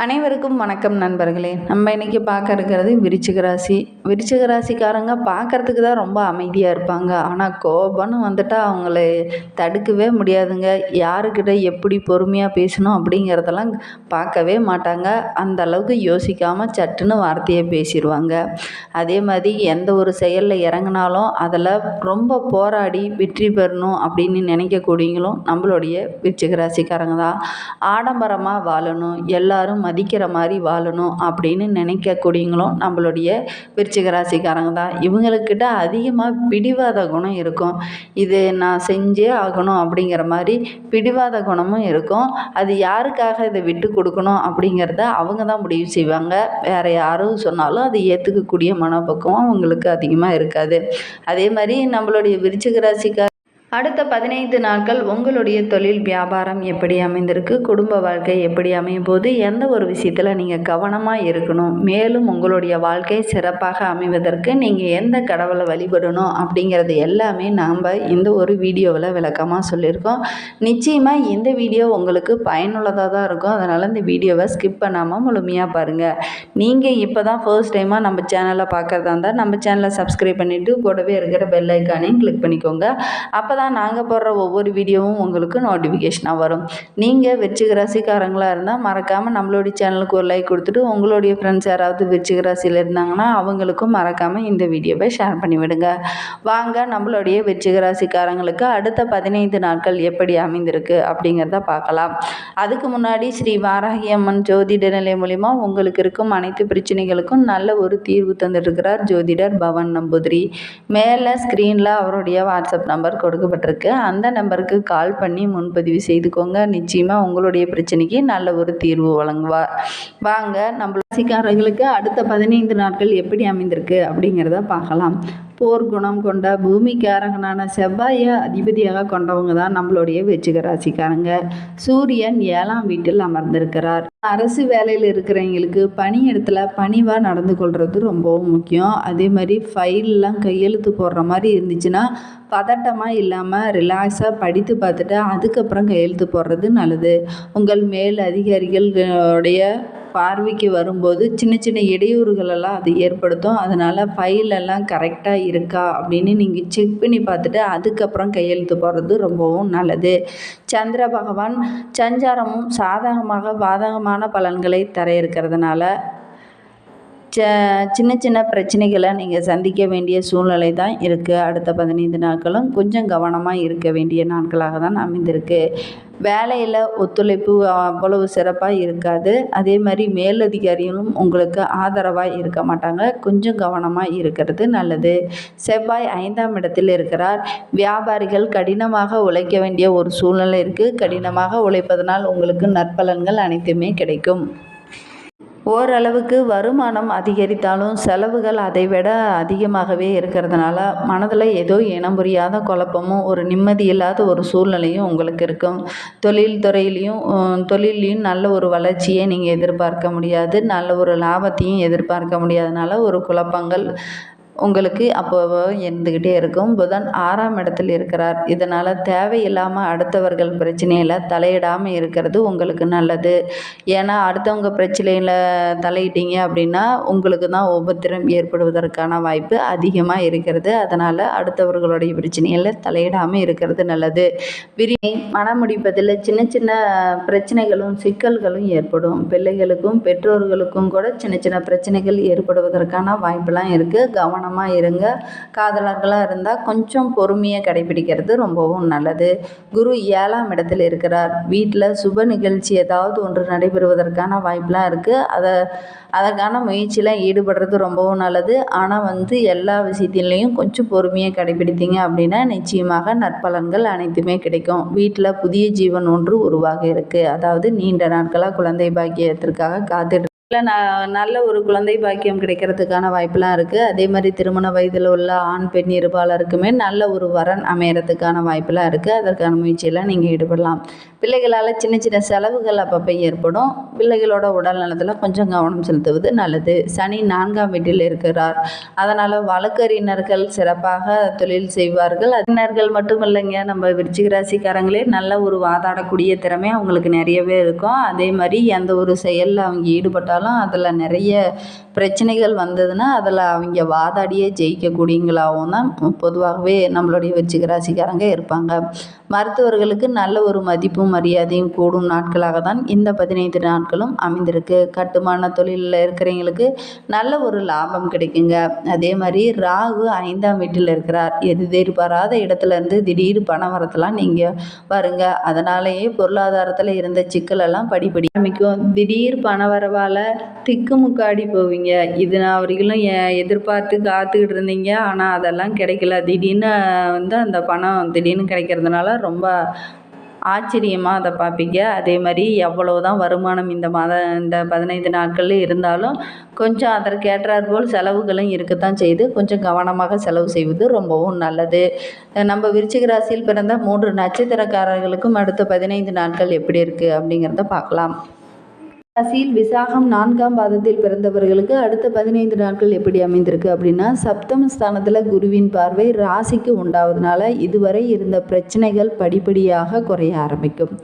அனைவருக்கும் வணக்கம் நண்பர்களே. நம்ம இன்றைக்கி பார்க்க இருக்கிறது விருச்சிக ராசி. விருச்சிக ராசிக்காரங்க பார்க்குறதுக்கு தான் ரொம்ப அமைதியாக இருப்பாங்க. ஆனால் கோபம்னு வந்துட்டால் அவங்கள தடுக்கவே முடியாதுங்க. யாருக்கிட்ட எப்படி பொறுமையாக பேசணும் அப்படிங்கிறதெல்லாம் பார்க்கவே மாட்டாங்க. அந்த அளவுக்கு யோசிக்காமல் சட்டுன்னு வார்த்தையை பேசிடுவாங்க. அதே மாதிரி எந்த ஒரு செயலில் இறங்கினாலும் அதில் ரொம்ப போராடி வெற்றி பெறணும் அப்படின்னு நினைக்கக்கூடியவங்களும் நம்மளுடைய விருச்சிக ராசிக்காரங்க தான். ஆடம்பரமாக வாழணும், எல்லாரும் மதிக்கிற மாதிரி வாழணும் அப்படின்னு நினைக்கக்கூடியவங்களும் நம்மளுடைய விருச்சிக ராசிக்காரங்க தான். இவங்களுக்கிட்ட அதிகமாக பிடிவாத குணம் இருக்கும். இது நான் செஞ்சே ஆகணும் அப்படிங்கிற மாதிரி பிடிவாத குணமும் இருக்கும். அது யாருக்காக இதை விட்டு கொடுக்கணும் அப்படிங்கிறத அவங்க தான் முடிவு செய்வாங்க. வேறு யாரும் சொன்னாலும் அதை ஏற்றுக்கக்கூடிய மனப்பக்குவம் அவங்களுக்கு அதிகமாக இருக்காது. அதே மாதிரி நம்மளுடைய விருச்சிக ராசிக்கார அடுத்த 15 நாட்கள் உங்களுடைய தொழில் வியாபாரம் எப்படி அமைந்திருக்கு, குடும்ப வாழ்க்கை எப்படி அமையும் போது எந்த ஒரு விஷயத்தில் நீங்கள் கவனமாக இருக்கணும், மேலும் உங்களுடைய வாழ்க்கை சிறப்பாக அமைவதற்கு நீங்கள் எந்த கடவுளை வழிபடணும் அப்படிங்கிறது எல்லாமே நாம் இந்த ஒரு வீடியோவில் விளக்கமாக சொல்லியிருக்கோம். நிச்சயமாக இந்த வீடியோ உங்களுக்கு பயனுள்ளதாக தான் இருக்கும். அதனால் இந்த வீடியோவை ஸ்கிப் பண்ணாமல் முழுமையாக பாருங்கள். நீங்கள் இப்போ தான் ஃபர்ஸ்ட் டைமாக நம்ம சேனலை பார்க்குறதா இருந்தால் நம்ம சேனலை சப்ஸ்கிரைப் பண்ணிவிட்டு கூடவே இருக்கிற பெல் ஐக்கானையும் கிளிக் பண்ணிக்கோங்க. அப்போ தான் நாங்கள் போடுற ஒவ்வொரு வீடியோவும் உங்களுக்கு நோட்டிஃபிகேஷனாக வரும். நீங்கள் விருச்சிக ராசிக்காரங்களாக இருந்தால் மறக்காமல் நம்மளுடைய சேனலுக்கு ஒரு லைக் கொடுத்துட்டு உங்களுடைய ஃப்ரெண்ட்ஸ் யாராவது விருச்சிக ராசியில் இருந்தாங்கன்னா அவங்களுக்கும் மறக்காமல் இந்த வீடியோவை ஷேர் பண்ணிவிடுங்க. வாங்க நம்மளுடைய விருச்சிக ராசிக்காரங்களுக்கு அடுத்த 15 நாட்கள் எப்படி அமைந்திருக்கு அப்படிங்கிறத பார்க்கலாம். அதுக்கு முன்னாடி ஸ்ரீ வாராகி அம்மன் ஜோதிட நிலை மூலிமா உங்களுக்கு இருக்கும் அனைத்து பிரச்சனைகளுக்கும் நல்ல ஒரு தீர்வு தந்துட்டுருக்கிறார் ஜோதிடர் பவன் நம்பூதிரி. மேலே ஸ்க்ரீனில் அவருடைய வாட்ஸ்அப் நம்பர் கொடுக்கப்பட்டிருக்கு. அந்த நம்பருக்கு கால் பண்ணி முன்பதிவு செய்துக்கோங்க. நிச்சயமாக உங்களுடைய பிரச்சனைக்கு நல்ல ஒரு தீர்வு வழங்குவார். வாங்க நம்ம ராசிக்காரர்களுக்கு அடுத்த 15 நாட்கள் எப்படி அமைந்திருக்கு அப்படிங்கிறத பார்க்கலாம். போர் குணம் கொண்ட பூமிக்காரகனான செவ்வாயை அதிபதியாக கொண்டவங்க தான் நம்மளுடைய விருச்சிக ராசிக்காரங்க. சூரியன் 7ஆம் வீட்டில் அமர்ந்திருக்கிறார். அரசு வேலையில் இருக்கிறவங்களுக்கு பணியிடத்துல பணிவாக நடந்து கொள்வது ரொம்பவும் முக்கியம். அதே மாதிரி ஃபைல்லாம் கையெழுத்து போடுற மாதிரி இருந்துச்சுன்னா பதட்டமாக இல்லாமல் ரிலாக்ஸாக படித்து பார்த்துட்டு அதுக்கப்புறம் கையெழுத்து போடுறது நல்லது. உங்கள் மேல் அதிகாரிகளுடைய பார்வைக்கு வரும்போது சின்ன சின்ன இடையூறுகளெல்லாம் அது ஏற்படுத்தும். அதனால் ஃபைலெல்லாம் கரெக்டாக இருக்கா அப்படின்னு நீங்கள் செக் பண்ணி பார்த்துட்டு அதுக்கப்புறம் கையெழுத்து போடுறது ரொம்பவும் நல்லது. சந்திர பகவான் சஞ்சாரமும் சாதகமாக பாதகமான பலன்களை தர இருக்கிறதுனால சின்ன சின்ன பிரச்சனைகளை நீங்கள் சந்திக்க வேண்டிய சூழ்நிலை தான் இருக்குது. அடுத்த 15 நாட்களும் கொஞ்சம் கவனமாக இருக்க வேண்டிய நாட்களாக தான் அமைந்திருக்கு. வேலையில் ஒத்துழைப்பு அவ்வளவு சிறப்பாக இருக்காது. அதே மாதிரி மேலதிகாரிகளும் உங்களுக்கு ஆதரவாக இருக்க மாட்டாங்க. கொஞ்சம் கவனமாக இருக்கிறது நல்லது. செவ்வாய் 5ஆம் இடத்தில் இருக்கிறார். வியாபாரிகள் கடினமாக உழைக்க வேண்டிய ஒரு சூழ்நிலை இருக்குது. கடினமாக உழைப்பதனால் உங்களுக்கு நற்பலன்கள் அனைத்துமே கிடைக்கும். ஓரளவுக்கு வருமானம் அதிகரித்தாலும் செலவுகள் அதைவிட அதிகமாகவே இருக்கிறதுனால மனதில் ஏதோ இனம் புரியாத குழப்பமும் ஒரு நிம்மதி இல்லாத ஒரு சூழ்நிலையும் உங்களுக்கு இருக்கும். தொழிலையும் நல்ல ஒரு வளர்ச்சியை நீங்கள் எதிர்பார்க்க முடியாது. நல்ல ஒரு லாபத்தையும் எதிர்பார்க்க முடியாதனால ஒரு குழப்பங்கள் உங்களுக்கு அப்போது இருந்துக்கிட்டே இருக்கும். புதன் 6ஆம் இடத்தில் இருக்கிறார். இதனால் தேவையில்லாமல் அடுத்தவர்கள் பிரச்சனையில் தலையிடாமல் இருக்கிறது உங்களுக்கு நல்லது. ஏன்னா அடுத்தவங்க பிரச்சனையில் தலையிட்டீங்க அப்படின்னா உங்களுக்கு தான் உபத்திரம் ஏற்படுவதற்கான வாய்ப்பு அதிகமாக இருக்கிறது. அதனால் அடுத்தவர்களுடைய பிரச்சனையில் தலையிடாமல் இருக்கிறது நல்லது. மனமுடிப்பதில் சின்ன சின்ன பிரச்சனைகளும் சிக்கல்களும் ஏற்படும். பிள்ளைகளுக்கும் பெற்றோர்களுக்கும் கூட சின்ன சின்ன பிரச்சனைகள் ஏற்படுவதற்கான வாய்ப்பெல்லாம் இருக்குது. கவனமாக இருங்க. காதலர்களாக இருந்தால் கொஞ்சம் பொறுமையை கடைபிடிக்கிறது ரொம்பவும் நல்லது. குரு 7ஆம் இடத்தில் இருக்கிறார். வீட்டில் சுப நிகழ்ச்சி ஏதாவது ஒன்று நடைபெறுவதற்கான வாய்ப்பெலாம் இருக்குது. அதற்கான முயற்சியில் ஈடுபடுறது ரொம்பவும் நல்லது. ஆனால் எல்லா விஷயத்திலையும் கொஞ்சம் பொறுமையை கடைபிடித்தீங்க அப்படின்னா நிச்சயமாக நற்பலன்கள் அனைத்துமே கிடைக்கும். வீட்டில் புதிய ஜீவன் ஒன்று உருவாக இருக்குது. அதாவது நீண்ட நாட்களாக குழந்தை பாக்கியத்திற்காக காத்துட்டு நல்ல ஒரு குழந்தை பாக்கியம் கிடைக்கிறதுக்கான வாய்ப்பெலாம் இருக்குது. அதே மாதிரி திருமண வயதில் உள்ள ஆண் பெண் இருபாலருக்குமே நல்ல ஒரு வரன் அமையறதுக்கான வாய்ப்பெலாம் இருக்குது. அதற்கான முயற்சியெல்லாம் நீங்கள் ஈடுபடலாம். பிள்ளைகளால் சின்ன சின்ன செலவுகள் அப்பப்போ ஏற்படும். பிள்ளைகளோட உடல் நலத்தில் கொஞ்சம் கவனம் செலுத்துவது நல்லது. சனி 4ஆம் வீட்டில் இருக்கிறார். அதனால் வழக்கறிஞர்கள் சிறப்பாக தொழில் செய்வார்கள். அறிஞர்கள் மட்டும் இல்லைங்க, நம்ம விருச்சிக ராசிக்காரங்களே நல்ல ஒரு வாதாடக்கூடிய திறமை அவங்களுக்கு நிறையவே இருக்கும். அதே மாதிரி எந்த ஒரு செயலில் அவங்க ஈடுபட்டாலும் அதில் நிறைய பிரச்சனைகள் வந்ததுன்னா அதில் அவங்க வாதாடியே ஜெயிக்கக்கூடியவங்களாகவும் தான் பொதுவாகவே நம்மளுடைய விருச்சிக ராசிக்காரங்க இருப்பாங்க. மருத்துவர்களுக்கு நல்ல ஒரு மதிப்பும் மரியாதையும் கூடும் நாட்களாக தான் இந்த 15 நாட்களும் அமைந்திருக்கு. கட்டுமான தொழிலில் இருக்கிறவங்களுக்கு நல்ல ஒரு லாபம் கிடைக்குங்க. அதே மாதிரி ராகு 5ஆம் வீட்டில் இருக்கிறார். எதிர்பாராத இடத்துல இருந்து திடீர் பண வரத்தெல்லாம் நீங்கள் வருங்க. அதனாலேயே பொருளாதாரத்தில் இருந்த சிக்கலெல்லாம் படிப்படி ஆரம்பிக்கும். திடீர் பண வரவால் திக்குமுக்காடி போவீங்க. இது நான் வரைக்கும் எதிர்பார்த்து காத்துக்கிட்டு இருந்தீங்க, ஆனால் அதெல்லாம் கிடைக்கல. திடீர்னு அந்த பணம் திடீர்னு கிடைக்கிறதுனால ரொம்ப ஆச்சரியமாக அதை பார்ப்பீங்க. அதே மாதிரி எவ்வளவுதான் வருமானம் இந்த 15 நாட்களில் இருந்தாலும் கொஞ்சம் அதற்கேற்றாற் போல் செலவுகளும் இருக்கத்தான் செய்து கொஞ்சம் கவனமாக செலவு செய்வது ரொம்பவும் நல்லது. நம்ம விருச்சிக ராசியில் பிறந்த 3 நட்சத்திரக்காரர்களுக்கும் அடுத்த 15 நாட்கள் எப்படி இருக்குது அப்படிங்கிறத பார்க்கலாம். ராசியில் விசாகம் 4ஆம் பாதத்தில் பிறந்தவர்களுக்கு அடுத்த 15 நாட்கள் எப்படி அமைந்திருக்கு அப்படின்னா, சப்தம ஸ்தானத்தில் குருவின் பார்வை ராசிக்கு உண்டாவதுனால இதுவரை இருந்த பிரச்சனைகள் படிப்படியாக குறைய ஆரம்பிக்கும்.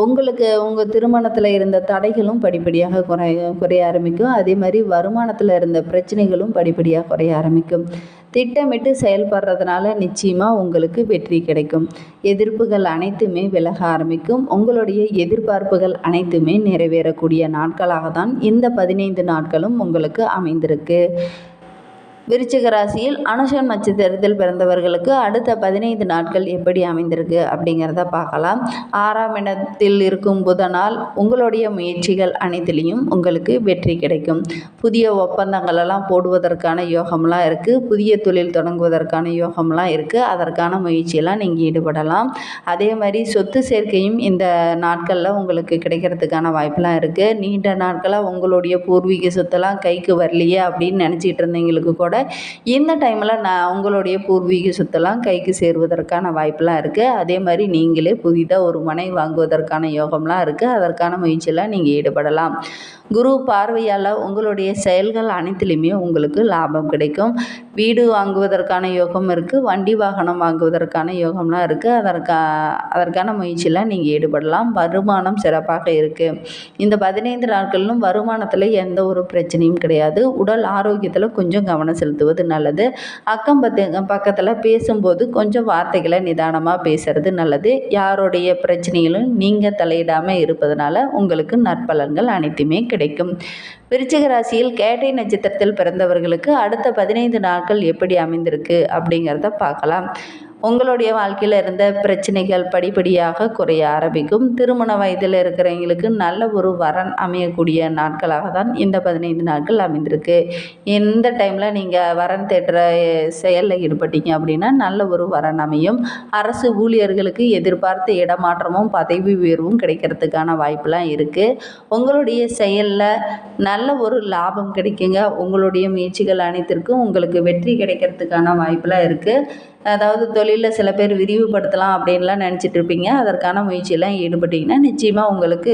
உங்களுக்கு உங்கள் திருமணத்தில் இருந்த தடைகளும் படிப்படியாக குறைய ஆரம்பிக்கும். அதே மாதிரி வருமானத்தில் இருந்த பிரச்சனைகளும் படிப்படியாக குறைய ஆரம்பிக்கும். திட்டமிட்டு செயல்படுறதுனால நிச்சயமாக உங்களுக்கு வெற்றி கிடைக்கும். எதிர்ப்புகள் அனைத்துமே விலக ஆரம்பிக்கும். உங்களுடைய எதிர்பார்ப்புகள் அனைத்துமே நிறைவேறக்கூடிய நாட்களாக தான் இந்த 15 நாட்களும் உங்களுக்கு அமைந்திருக்கு. விருச்சிக ராசியில் அனுஷம் நட்சத்திரத்தில் பிறந்தவர்களுக்கு அடுத்த 15 நாட்கள் எப்படி அமைந்திருக்கு அப்படிங்கிறத பார்க்கலாம். 6ஆம் இடத்தில் இருக்கும் புதனால் உங்களுடைய முயற்சிகள் அனைத்திலையும் உங்களுக்கு வெற்றி கிடைக்கும். புதிய ஒப்பந்தங்கள் எல்லாம் போடுவதற்கான யோகம்லாம் இருக்குது. புதிய தொழில் தொடங்குவதற்கான யோகம்லாம் இருக்குது. அதற்கான முயற்சியெல்லாம் நீங்கள் ஈடுபடலாம். அதே மாதிரி சொத்து சேர்க்கையும் இந்த நாட்களில் உங்களுக்கு கிடைக்கிறதுக்கான வாய்ப்பெலாம் இருக்குது. நீண்ட நாட்களாக உங்களுடைய பூர்வீக சொத்தெல்லாம் கைக்கு வரலையே அப்படின்னு நினச்சிட்டு இருந்தவங்களுக்கு கூட இந்த டைமில் உங்களுடைய பூர்வீக சொத்தெல்லாம் கைக்கு சேருவதற்கான வாய்ப்பெலாம் இருக்குது. அதே மாதிரி நீங்களே புதிதாக ஒரு மனை வாங்குவதற்கான யோகம்லாம் இருக்குது. அதற்கான முயற்சியெல்லாம் நீங்கள் ஈடுபடலாம். குரு பார்வையால் உங்களுடைய செயல்கள் அனைத்துலேயுமே உங்களுக்கு லாபம் கிடைக்கும். வீடு வாங்குவதற்கான யோகம் இருக்குது. வண்டி வாகனம் வாங்குவதற்கான யோகம்லாம் இருக்குது. அதற்கான முயற்சியெல்லாம் நீங்கள் ஈடுபடலாம். வருமானம் சிறப்பாக இருக்குது. இந்த 15 நாட்களிலும் வருமானத்தில் எந்த ஒரு பிரச்சனையும் கிடையாது. உடல் ஆரோக்கியத்தில் கொஞ்சம் கவனம் செலுத்துவது நல்லது. பக்கத்தில் பேசும்போது கொஞ்சம் வார்த்தைகளை நிதானமாக பேசுறது நல்லது. யாருடைய பிரச்சனைகளும் நீங்கள் தலையிடாமல் இருப்பதனால உங்களுக்கு நற்பலன்கள் அனைத்துமே கிடைக்கும். விருச்சிக ராசியில் கேட்டை நட்சத்திரத்தில் பிறந்தவர்களுக்கு அடுத்த 15 நாட்கள் எப்படி அமைந்திருக்கு அப்படிங்கிறத பார்க்கலாம். உங்களுடைய வாழ்க்கையில் இருந்த பிரச்சனைகள் படிப்படியாக குறைய ஆரம்பிக்கும். திருமண வயதில் இருக்கிறவங்களுக்கு நல்ல ஒரு வரன் அமையக்கூடிய நாட்களாக தான் இந்த 15 நாட்கள் அமைந்திருக்கு. இந்த டைமில் நீங்கள் வரன் தேடுற செயலில் ஈடுபட்டீங்க அப்படின்னா நல்ல ஒரு வரன் அமையும். அரசு ஊழியர்களுக்கு எதிர்பார்த்த இடமாற்றமும் பதவி உயர்வும் கிடைக்கிறதுக்கான வாய்ப்பெலாம் இருக்குது. உங்களுடைய செயலில் நல்ல ஒரு லாபம் கிடைக்குங்க. உங்களுடைய முயற்சிகள் அனைத்திற்கும் உங்களுக்கு வெற்றி கிடைக்கிறதுக்கான வாய்ப்பெலாம் இருக்குது. அதாவது தொழிலில் சில பேர் விரிவுபடுத்தலாம் அப்படின்லாம் நினச்சிட்டு இருப்பீங்க. அதற்கான முயற்சியெல்லாம் ஈடுபட்டிங்கன்னா நிச்சயமாக உங்களுக்கு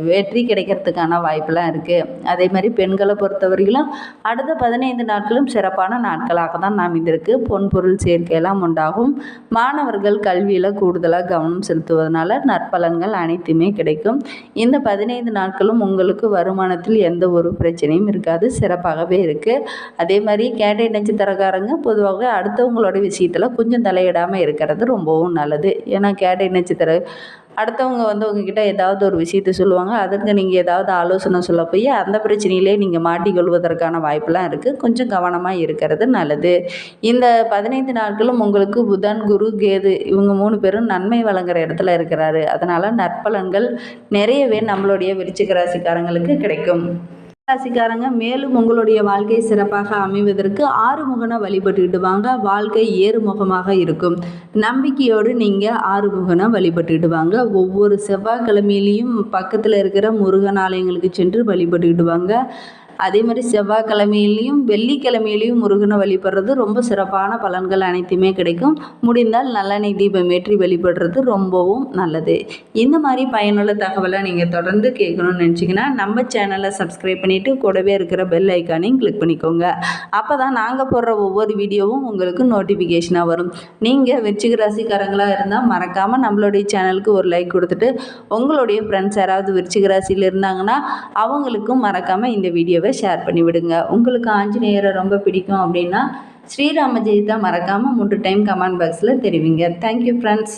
வெற்றி கிடைக்கிறதுக்கான வாய்ப்பெலாம் இருக்குது. அதே மாதிரி பெண்களை பொறுத்தவரையிலும் அடுத்த 15 நாட்களும் சிறப்பான நாட்களாக தான் அமைந்திருக்கு. பொன்பொருள் சேர்க்கையெல்லாம் உண்டாகும். மாணவர்கள் கல்வியில் கூடுதலாக கவனம் செலுத்துவதனால நற்பலன்கள் அனைத்துமே கிடைக்கும். இந்த 15 நாட்களும் உங்களுக்கு வருமானத்தில் எந்த ஒரு பிரச்சனையும் இருக்காது. சிறப்பாகவே இருக்குது. அதே மாதிரி கேட்டை நட்சத்திரக்காரங்க பொதுவாக அடுத்தவங்களோட விஷயத்தில் கொஞ்சம் தலையிடாமல் இருக்கிறது ரொம்பவும் நல்லது. ஏன்னா கேட்டை நட்சத்திரம் அடுத்தவங்க உங்ககிட்ட ஏதாவது ஒரு விஷயத்தை சொல்லுவாங்க. அதற்கு நீங்கள் ஏதாவது ஆலோசனை சொல்ல போய் அந்த பிரச்சனையிலே நீங்கள் மாட்டிக்கொள்வதற்கான வாய்ப்பெலாம் இருக்குது. கொஞ்சம் கவனமாக இருக்கிறது நல்லது. இந்த 15 நாட்களும் உங்களுக்கு புதன், குரு, கேது இவங்க 3 பேரும் நன்மை வழங்குற இடத்துல இருக்கிறாரு. அதனால் நற்பலன்கள் நிறையவே நம்மளுடைய விருச்சிக ராசிக்காரங்களுக்கு கிடைக்கும். ராசிக்காரங்க மேலும் உங்களுடைய வாழ்க்கை சிறப்பாக அமைவதற்கு ஆறுமுகனை வழிபட்டுக்கிட்டு வாங்க. வாழ்க்கை ஏறுமுகமாக இருக்கும். நம்பிக்கையோடு நீங்கள் ஆறுமுகனை வழிபட்டுக்கிட்டு வாங்க. ஒவ்வொரு செவ்வாய்க்கிழமையிலையும் பக்கத்தில் இருக்கிற முருகன் ஆலயங்களுக்கு சென்று வழிபட்டுக்கிட்டு வாங்க. அதே மாதிரி செவ்வாய்க்கிழமையிலையும் வெள்ளிக்கிழமையிலையும் முருகனை வழிபடுறது ரொம்ப சிறப்பான பலன்கள் அனைத்துமே கிடைக்கும். முடிந்தால் நல்லெண்ணெய் தீபம் ஏற்றி வழிபடுறது ரொம்பவும் நல்லது. இந்த மாதிரி பயனுள்ள தகவலை நீங்கள் தொடர்ந்து கேட்கணும்னு நினச்சிங்கன்னா நம்ம சேனலை சப்ஸ்கிரைப் பண்ணிவிட்டு கூடவே இருக்கிற பெல் ஐக்கானையும் கிளிக் பண்ணிக்கோங்க. அப்போ தான் நாங்கள் போடுற ஒவ்வொரு வீடியோவும் உங்களுக்கு நோட்டிஃபிகேஷனாக வரும். நீங்கள் விருச்சிக ராசிக்காரங்களாக இருந்தால் மறக்காமல் நம்மளுடைய சேனலுக்கு ஒரு லைக் கொடுத்துட்டு உங்களுடைய ஃப்ரெண்ட்ஸ் யாராவது விருச்சிக ராசியில் இருந்தாங்கன்னா அவங்களுக்கும் மறக்காமல் இந்த வீடியோவை ஷேர் பண்ணி விடுங்க. உங்களுக்கு ஆஞ்சநேயரை ரொம்ப பிடிக்கும் அப்படின்னா ஸ்ரீராம ஜெயத்தை மறக்காமல் 3 டைம் கமெண்ட் பாக்ஸில் தெரிவிங்க. Thank you friends.